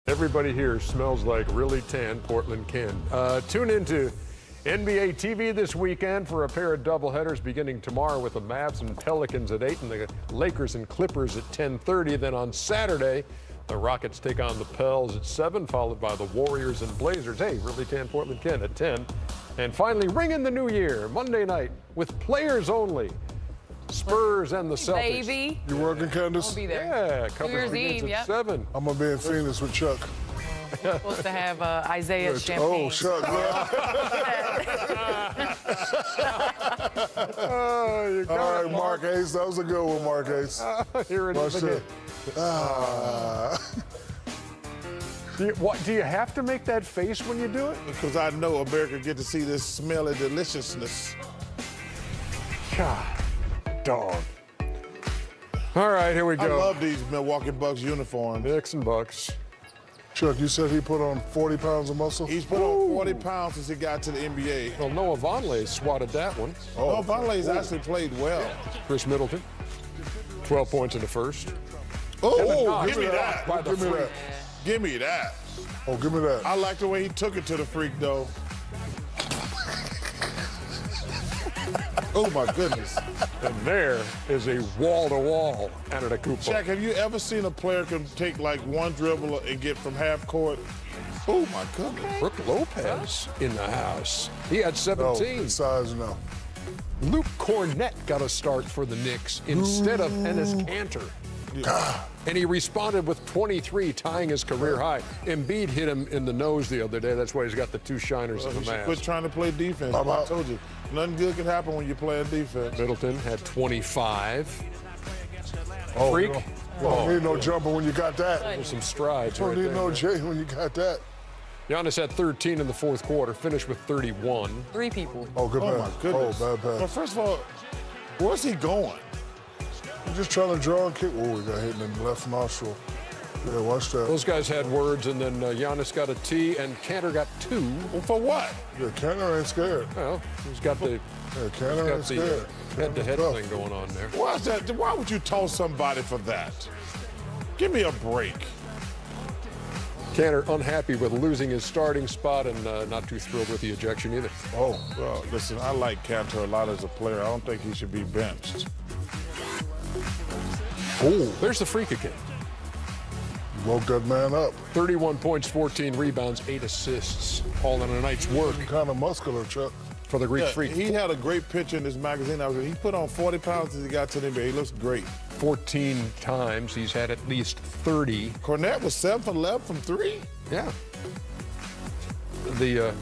Everybody here smells like really tan Portland Ken. Tune into NBA TV this weekend for a pair of doubleheaders beginning tomorrow with the Mavs and Pelicans at 8 and the Lakers and Clippers at 10:30. Then on Saturday, the Rockets take on the Pels at 7, followed by the Warriors and Blazers. Hey, really tan Portland Ken at 10. And finally, ring in the new year, Monday night, with players only. Spurs and the Celtics. Baby. You working, Candace? I'll be there. Yeah, coverage begins at 7. I'm going to be in Phoenix with Chuck. Supposed to have Isaiah champagne. Oh, Chuck. All right, Mark Ace. That was a good one, Mark Ace. Here it is again. Do you have to make that face when you do it? Because I know America get to see this smelly deliciousness. God, dog. All right, here we go. I love these Milwaukee Bucks uniforms. Knicks and Bucks. Chuck, you said he put on 40 pounds of muscle? He's put on 40 pounds since he got to the NBA. Well, Noah Vonleh swatted that one. Oh, Vonleh's actually played well. Chris Middleton, 12 points in the first. Oh, give me that. Give me that. Give me that. Oh, give me that. I like the way he took it to the freak, though. Oh, my goodness. And there is a wall-to-wall Antetokounmpo. Jack, have you ever seen a player can take like one dribble and get from half court? Oh, my goodness. Brooke Lopez in the house. He had 17. No, his size, no. Luke Cornett got a start for the Knicks instead of Enes Kanter. And he responded with 23, tying his career high. Embiid hit him in the nose the other day. That's why he's got the 2 shiners in the mask. Quit trying to play defense. I told you, nothing good can happen when you play defense. Middleton had 25. Oh, Freak. You don't need no jumper when you got that. There's some strides You don't right need there. no J when you got that. Giannis had 13 in the fourth quarter, finished with 31. 3 people. Oh, good Oh, pass. my goodness. Oh, bad pass. Well, first of all, where's he going? You're just trying to draw and kick. Oh, he got hit in the left nostril. Yeah, watch that. Those guys had words, and then Giannis got a T, and Kanter got 2. Well, for what? Yeah, Kanter ain't scared. Well, he's got the, Yeah, Kanter ain't scared. head-to-head Kanter's thing tough. going on there. Why is that? Why would you toss somebody for that? Give me a break. Kanter unhappy with losing his starting spot and not too thrilled with the ejection either. Oh, well, listen, I like Kanter a lot as a player. I don't think he should be benched. Oh, there's the freak again. Woke that man up. 31 points, 14 rebounds, 8 assists, all in a night's work Kind of muscular, Chuck. for the Greek Yeah, freak. he had a great picture in this magazine. He put on 40 pounds as he got to the NBA. He looks great. 14 times. He's had at least 30. Cornette was 7 for 11 from 3. Yeah. The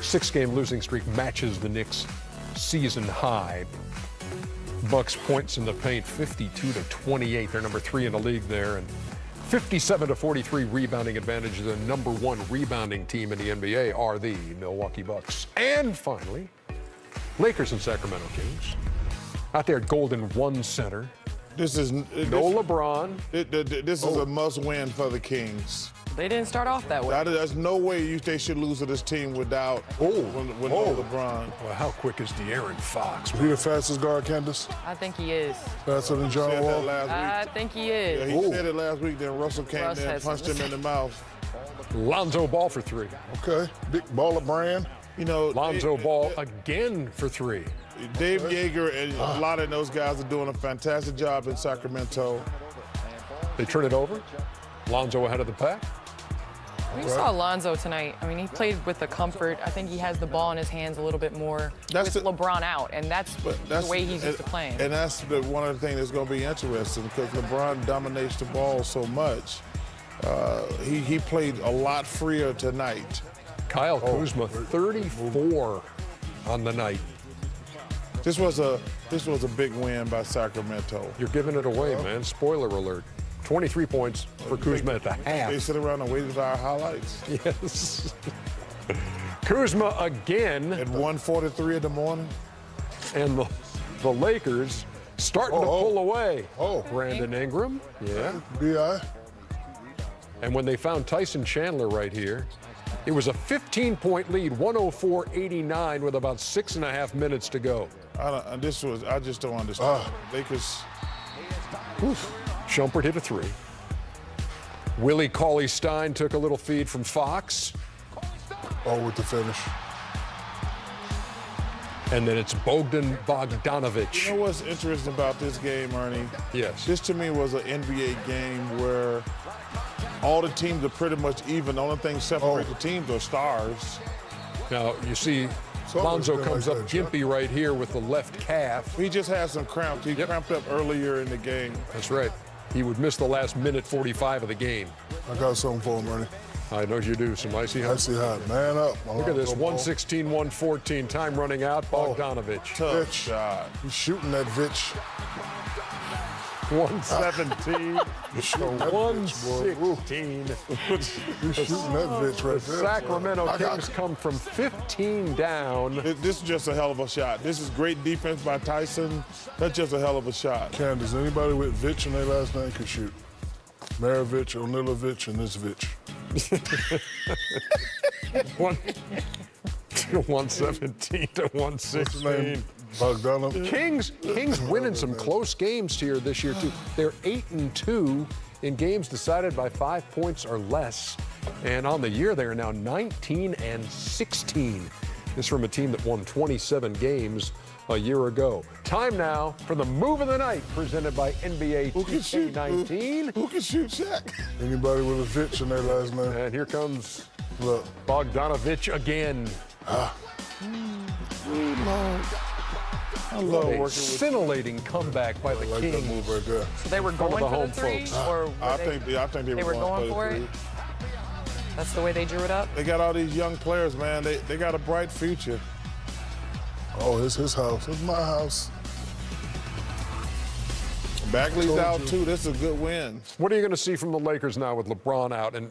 6-game losing streak matches the Knicks' season high. Bucks points in the paint, 52-28. They're number 3 in the league there, and 57-43 rebounding advantage. The number 1 rebounding team in the NBA are the Milwaukee Bucks. And finally, Lakers and Sacramento Kings. Out there at Golden One Center. This is No LeBron. This is a must-win for the Kings. They didn't start off that way. There's no way they should lose to this team without no LeBron. Well, how quick is De'Aaron Fox? Is he the fastest guard, Candace? I think he is. Faster than John Said that Wall? last I week. think he Yeah, is. he said it last week. Then Russell came Russ there and has punched him something in to the mouth. Lonzo Ball for 3. Okay. Big baller brand. You know, Lonzo Ball again for 3. Dave Yeager and a lot of those guys are doing a fantastic job in Sacramento. They turn it over. Lonzo ahead of the pack. We saw Lonzo tonight. I mean, he played with the comfort. I think he has the ball in his hands a little bit more with LeBron out, and that's the way he's used to playing. And that's one of the things that's going to be interesting because LeBron dominates the ball so much. He played a lot freer tonight. Kyle Kuzma, 34 on the night. This was a big win by Sacramento. You're giving it away, man. Spoiler alert. 23 points for Kuzma at the half. They sit around and waited for our highlights. Yes. Kuzma again. At 1:43 in the morning. And the Lakers starting to pull away. Oh. Brandon Ingram. Yeah. B.I. And when they found Tyson Chandler right here, it was a 15-point lead, 104-89 with about 6.5 minutes to go. I just don't understand. Lakers. Shumpert hit a 3. Willie Cauley-Stein took a little feed from Fox. Oh, with the finish. And then it's Bogdan Bogdanovic. You know what's interesting about this game, Ernie? Yes. This to me was an NBA game where all the teams are pretty much even. The only thing separating the teams are stars. Now, you see Lonzo comes up gimpy right here with the left calf. He just had some cramps. He cramped up earlier in the game. That's right. He would miss the last minute 45 of the game. I got something for him, Ernie. I know you do. Some icy hot. Icy hot. Man up. Look at this. 116-114. Time running out. Bogdanovic. Tough shot. He's shooting that Vitch. 117 to 116. He's shooting that Vitch right there. Sacramento Kings come from 15 down. This is just a hell of a shot. This is great defense by Tyson. That's just a hell of a shot. Candace, anybody with Vitch in their last name can shoot. Maravich, Onilovich, and this Vitch. 117 to 116. Bogdanovic. Kings winning some close games here this year too. They're 8-2 in games decided by 5 points or less, and on the year they are now 19-16. This from a team that won 27 games a year ago. Time now for the move of the night, presented by NBA 2K19. Who can shoot Shaq? Anybody with a Vitch in their last name. And here comes Look. Bogdanovic again. I love working with scintillating comeback by the I like that Kings. move right there. So they were going the for home the three? folks. Or I think they were going for three. it? That's the way they drew it up? They got all these young players, man. They got a bright future. Oh, it's his house. It's my house. Barkley's out too. This is a good win. What are you going to see from the Lakers now with LeBron out? And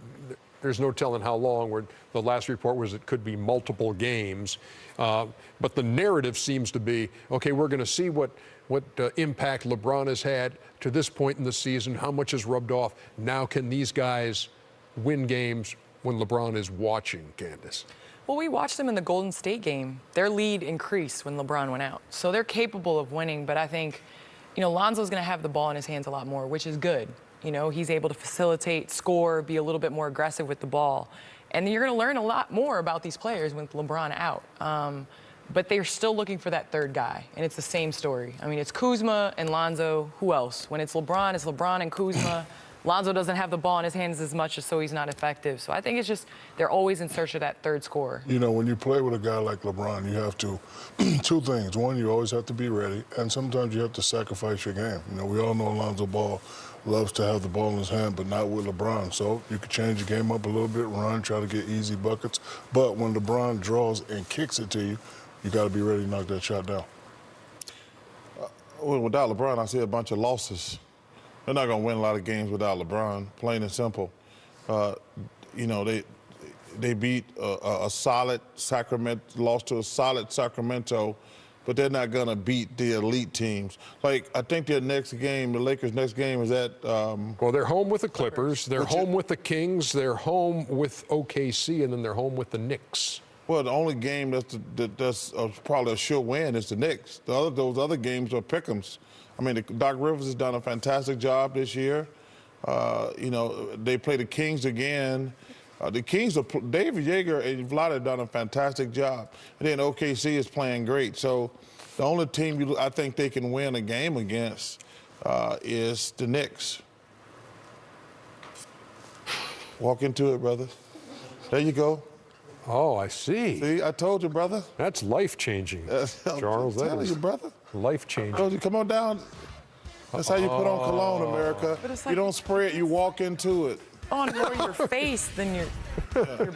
there's no telling how long. The last report was it could be multiple games. But the narrative seems to be, okay, we're going to see what impact LeBron has had to this point in the season, how much has rubbed off. Now can these guys win games when LeBron is watching, Candace? Well, we watched them in the Golden State game. Their lead increased when LeBron went out. So they're capable of winning, but I think, Lonzo's going to have the ball in his hands a lot more, which is good. He's able to facilitate, score, be a little bit more aggressive with the ball. And you're going to learn a lot more about these players with LeBron out. But they're still looking for that third guy, and it's the same story. I mean, it's Kuzma and Lonzo. Who else? When it's LeBron and Kuzma. Lonzo doesn't have the ball in his hands as much, so he's not effective. So I think it's just they're always in search of that third scorer. When you play with a guy like LeBron, you have to, two things. One, you always have to be ready, and sometimes you have to sacrifice your game. We all know Lonzo Ball loves to have the ball in his hand, but not with LeBron. So you could change the game up a little bit, run, try to get easy buckets. But when LeBron draws and kicks it to you, you got to be ready to knock that shot down. Without LeBron, I see a bunch of losses. They're not going to win a lot of games without LeBron, plain and simple. They beat a solid Sacramento, lost to a solid Sacramento, but they're not going to beat the elite teams. Like, I think their next game, the Lakers' next game is at... well, they're home with the Clippers, they're home with the Kings, they're home with OKC, and then they're home with the Knicks. Well, the only game that's probably a sure win is the Knicks. Those other games are pick'ems. I mean, Doc Rivers has done a fantastic job this year. They play the Kings again. The Kings, David Yeager and Vlad have done a fantastic job. And then OKC is playing great. So the only team I think they can win a game against is the Knicks. Walk into it, brother. There you go. Oh, I see. See, I told you, brother. That's life-changing, Charles. I'm telling you, brother. Life-changing. Told you, come on down. That's how you put on cologne, America. You don't spray it, you walk into it. On more your face than your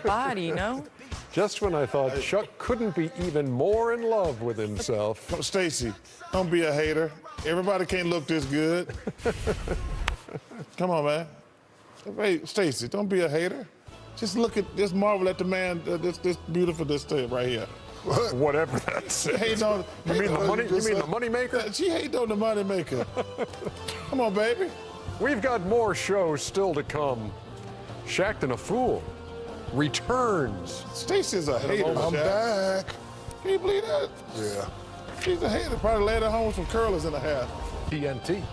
body, no? Just when I thought Chuck couldn't be even more in love with himself. Stacey, don't be a hater. Everybody can't look this good. Come on, man. Hey, Stacey, don't be a hater. Just marvel at the man, this beautiful, this thing right here. Whatever that says. You mean the money maker? She hates on the money maker. Come on, baby. We've got more shows still to come. Shaqtin' a Fool returns. Stacey's a hater. I'm back. Can you believe that? Yeah. She's a hater. Probably laid at home with some curlers in her hair. TNT.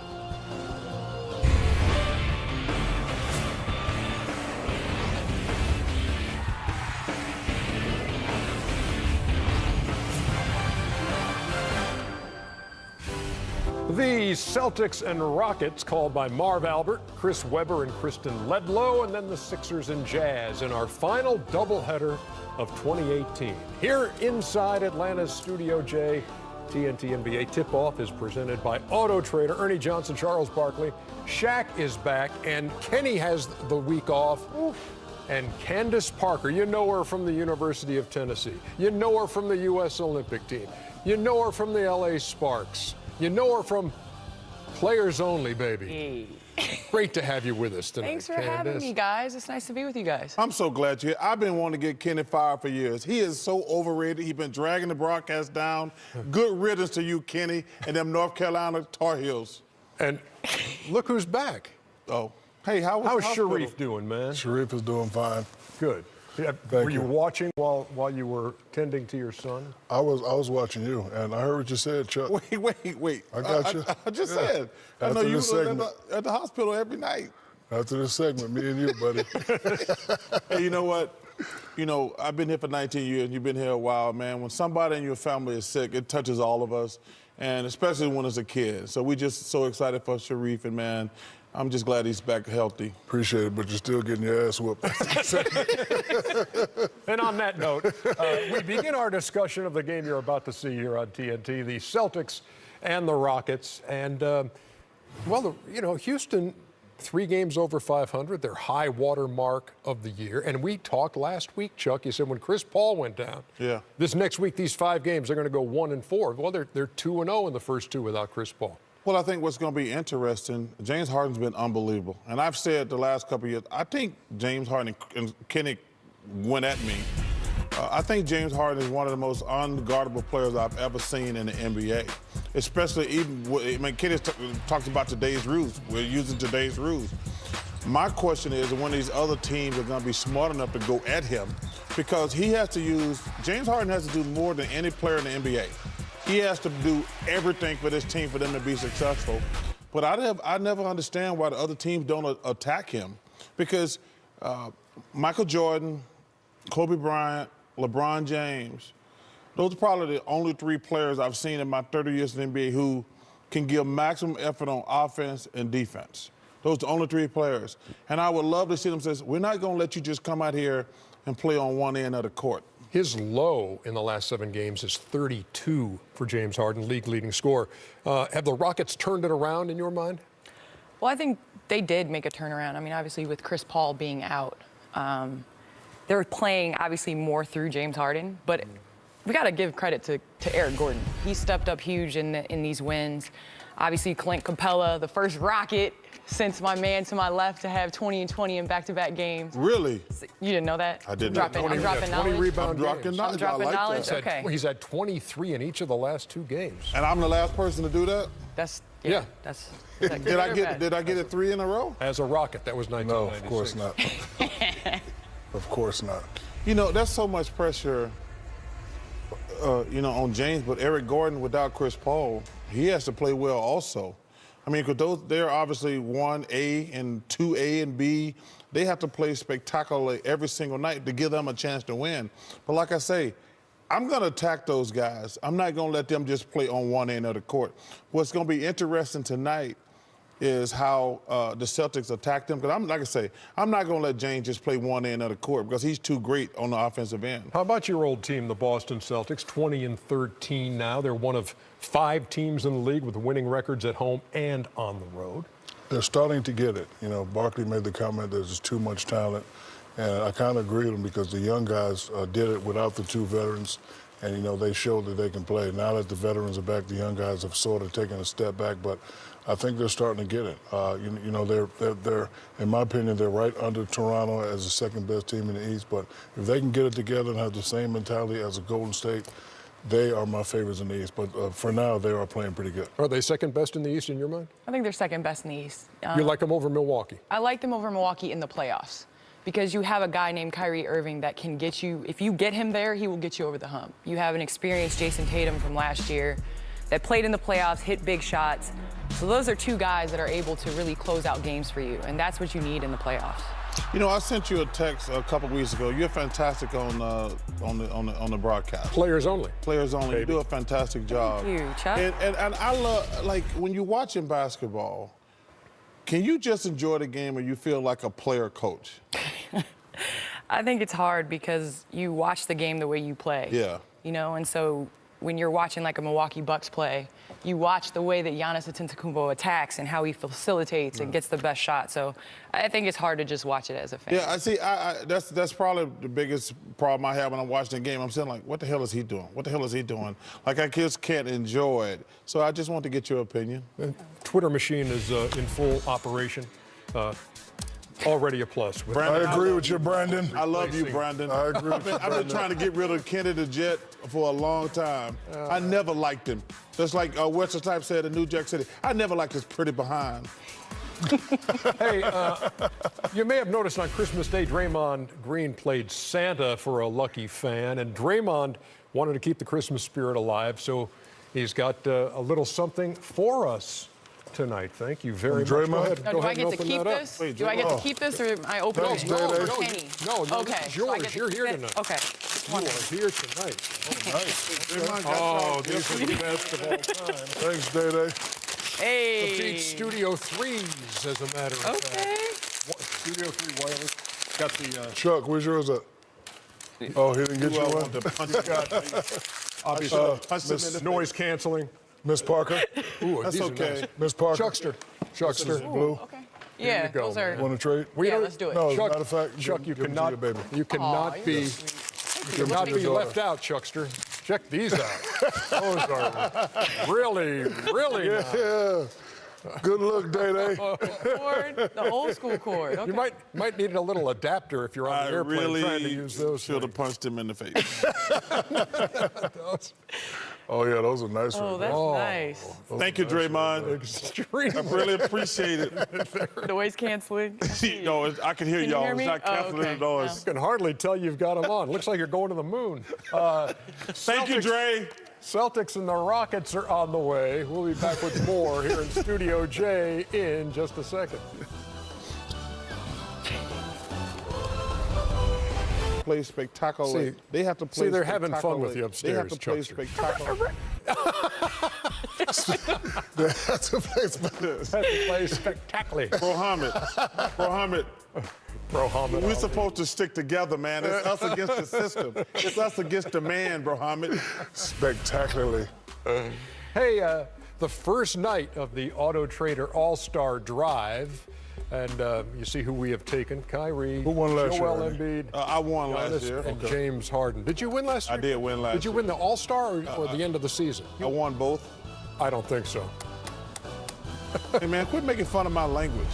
The Celtics and Rockets, called by Marv Albert, Chris Webber, and Kristen Ledlow, and then the Sixers and Jazz in our final doubleheader of 2018. Here inside Atlanta's Studio J, TNT NBA Tip-Off is presented by Auto Trader. Ernie Johnson, Charles Barkley. Shaq is back, and Kenny has the week off. And Candace Parker, you know her from the University of Tennessee. You know her from the U.S. Olympic team. You know her from the L.A. Sparks. You know her from Players Only, baby. Hey. Great to have you with us tonight, Thanks for Candace. having me, guys. It's nice to be with you guys. I'm so glad you're here. I've been wanting to get Kenny fired for years. He is so overrated. He's been dragging the broadcast down. Good riddance to you, Kenny, and them North Carolina Tar Heels. And look who's back. Oh, hey, how's Sharif doing, man? Sharif is doing fine. Good. Yeah, were you watching while you were tending to your son? I was watching you, and I heard what you said, Chuck. Wait. I got you. I just Yeah. said. I know After you this were segment. at the hospital every night. After this segment, me and you, buddy. Hey, you know what? You know, I've been here for 19 years. You've been here a while, man. When somebody in your family is sick, it touches all of us, and especially when it's a kid. So we just so excited for Sharif, and man, I'm just glad he's back healthy. Appreciate it, but you're still getting your ass whooped. And on that note, we begin our discussion of the game you're about to see here on TNT, the Celtics and the Rockets. And, Houston, 3 games over 500, their high water mark of the year. And we talked last week, Chuck, you said when Chris Paul went down, this next week, these 5 games, they're going to go 1-4. Well, they're 2-0 in the first 2 without Chris Paul. Well, I think what's going to be interesting, James Harden's been unbelievable. And I've said the last couple of years, I think James Harden and Kenny went at me. I think James Harden is one of the most unguardable players I've ever seen in the NBA. Especially Kenny talks about today's rules. We're using today's rules. My question is when these other teams are going to be smart enough to go at him, because James Harden has to do more than any player in the NBA. He has to do everything for this team for them to be successful. But I never understand why the other teams don't attack him. Because Michael Jordan, Kobe Bryant, LeBron James, those are probably the only 3 players I've seen in my 30 years in the NBA who can give maximum effort on offense and defense. Those are the only 3 players. And I would love to see them say, we're not going to let you just come out here and play on one end of the court. His low in the last 7 games is 32 for James Harden, league-leading scorer. Have the Rockets turned it around in your mind? Well, I think they did make a turnaround. I mean, obviously, with Chris Paul being out, they're playing, obviously, more through James Harden. But we got to give credit to Eric Gordon. He stepped up huge in these wins. Obviously, Clint Capella, the first Rocket since my man to my left to have 20 and 20 in back-to-back games. Really? You didn't know that? I did not. I'm dropping 20 knowledge. rebound I'm dropping games. knowledge. I'm dropping I like knowledge. that. Okay. He's had 23 in each of the last 2 games. And I'm the last person to do that? That's Yeah. That's Did I get it 3 in a row? As a Rocket, that was No, 1996. of course not. Of course not. You know, that's so much pressure, on James. But Eric Gordon, without Chris Paul, he has to play well also. I mean, because they're obviously 1A and 2A and B. They have to play spectacularly every single night to give them a chance to win. But like I say, I'm going to attack those guys. I'm not going to let them just play on one end of the court. What's going to be interesting tonight is how the Celtics attack them. Because I'm not going to let James just play one end of the court because he's too great on the offensive end. How about your old team, the Boston Celtics, 20-13 now? They're one of 5 teams in the league with winning records at home and on the road. They're starting to get it. You know, Barkley made the comment that there's too much talent, and I kind of agree with him because the young guys did it without the 2 veterans, and, they showed that they can play. Now that the veterans are back, the young guys have sort of taken a step back, but I think they're starting to get it. They're in my opinion, they're right under Toronto as the second best team in the East, but if they can get it together and have the same mentality as a Golden State, they are my favorites in the East. But for now, they are playing pretty good. Are they second best in the East in your mind? I think they're second best in the East. You like them over Milwaukee? I like them over Milwaukee in the playoffs because you have a guy named Kyrie Irving that can get you, if you get him there, he will get you over the hump. You have an experienced Jason Tatum from last year that played in the playoffs, hit big shots. So those are 2 guys that are able to really close out games for you, and that's what you need in the playoffs. You know, I sent you a text a couple weeks ago. You're fantastic on the broadcast. Players only. Players only. Baby. You do a fantastic job. Thank you, Chuck. And I love, like, when you're watching basketball, can you just enjoy the game or you feel like a player coach? I think it's hard because you watch the game the way you play. Yeah. You know, and so when you're watching like a Milwaukee Bucks play, you watch the way that Giannis Antetokounmpo attacks and how he facilitates and gets the best shot. So I think it's hard to just watch it as a fan. Yeah, I see. That's probably the biggest problem I have when I'm watching the game. I'm saying, like, what the hell is he doing? What the hell is he doing? Like, I just can't enjoy it. So I just want to get your opinion. The Twitter machine is in full operation. Already a plus. I agree with you, Brandon. I love you, Brandon. I agree with you, I've been trying to get rid of Kenny the Jet for a long time. I never liked him. Just like Wesley Type said in New Jack City, I never liked his pretty behind. Hey, you may have noticed on Christmas Day, Draymond Green played Santa for a lucky fan, and Draymond wanted to keep the Christmas spirit alive, so he's got a little something for us tonight. Thank you very much. Draymond? Go ahead, Now, go do I ahead get and to open keep that up. this? Wait, Do I get to keep this, or am I opening Thanks, it? Day-Day. for Kenny? No, Okay. it's so I yours. get to You're keep here it? tonight. Okay. You are here tonight. Draymond got Oh, y'all these are the best of all time. Thanks, Day-Day. Hey. Beat Studio 3s, as a matter of fact. Okay. Studio 3 wireless. Got the Chuck, where's yours at? Oh, he didn't get you I one? want to punch him. obviously Punch him in the noise canceling. Miss Parker? Ooh, That's these are okay. nice. Miss Parker? Chuckster. Chuckster. Blue? Okay. Yeah, you go, those are. Want to trade? We Yeah, don't- let's do it. No, as a Chuck, matter of fact, Chuck, you give them to cannot, your baby. you cannot Aw, be, you're you so cannot your be daughter. left out, Chuckster. Check these out. Those are really, really nice. Yeah. Good look, Day-Day. Cord, the old school cord. Okay. You might need a little adapter if you're on I the airplane trying to really use those. should have punched him in the face. Oh, yeah, those are nice. Oh, ones. that's nice. Thank you, Draymond. Extremely. I really appreciate it. Noise canceling. No, I can hear Can you y'all. hear It's me? not canceling okay. the noise. I can hardly tell you've got them on. Looks like you're going to the moon. Thank you, Dre. Celtics and the Rockets are on the way. We'll be back with more here in Studio J in just a second. Play spectacularly. See- They have to play. see, they're having fun with spectacularly. you upstairs, They have to play Chuckster. spectacular. That's a place. Has to play spectacularly. Mohammed, Mohammed we're Ali. supposed to stick together, man. It's us against the system. It's us against the man, Mohammed. Spectacularly. Hey, the first night of the Auto Trader All-Star Drive, and you see who we have taken: Kyrie, Who won last Joel year, Ernie? Embiid, I won last Giannis, year. and James Harden. Did you win last year? I did win last Did you year. win the All-Star or the end of the season? I won both. I don't think so. Hey, man, quit making fun of my language.